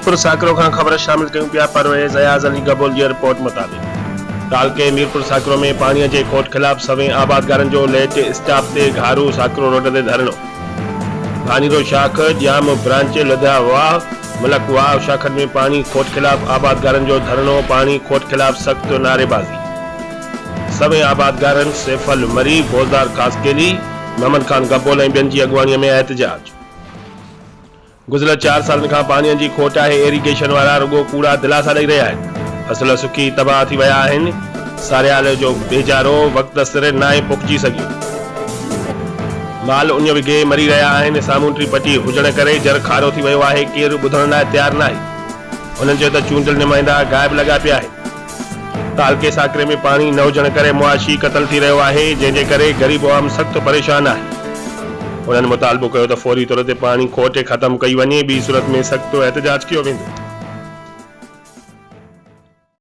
मीरपुर साकरो खां ख़बर शामिल कयूं पिया। परवेज़ अयाज़ अली गबोल जी रिपोर्ट मुताबिक़ तालके मीरपुर साकरो में पानी के खोट खिलाफ सवें आबादगारन जो लेट स्टाफ से घारू साकरो रोड ते धरणो। भानीरो शाख जाम ब्रांच लुधिया वाह मुलक वाह शाखन में पानी खोट खिलाफ आबादगारन जो धरणो। पानी खोट खिलाफ सख्त नारेबाजी। सवें आबादगारन सैफल मरी बोज़दार कासकेली मोहम्मद खान गबोल ऐं ॿियनि जी अॻुवाणीअ में एहतजाज। गुज़िरियल 4 साल खां पानी की खोट है। इरीगेशन वाला रुगो कूड़ा दिलासा ॾेई रहिया आहिनि। फसल सुकी तबाह थी विया आहिनि। सारियाल जो बेजारो वक्त सिर नाए पुखजी सघियो। माल उन विघे मरी रहिया आहिनि। सामूंडी पट्टी हुजण करे जर खारो थी वियो आहे। केरु ॿुधण लाइ तैयार न आहे। उन्हनि चयो त चूंडियल नुमाइंदा गायब लॻा पिया आहिनि। तालके साकरे में पानी न हुजण करे मुआशी क़तल थी रहियो आहे, जंहिंजे करे गरीब आवाम सख्त परेशान आहे। उन्हनि मुतालबो कयो त फौरी तौर ते पानी खोट ख़त्म कई वञे, ॿी सूरत में सख्त एहतजाज कियो वेंदो।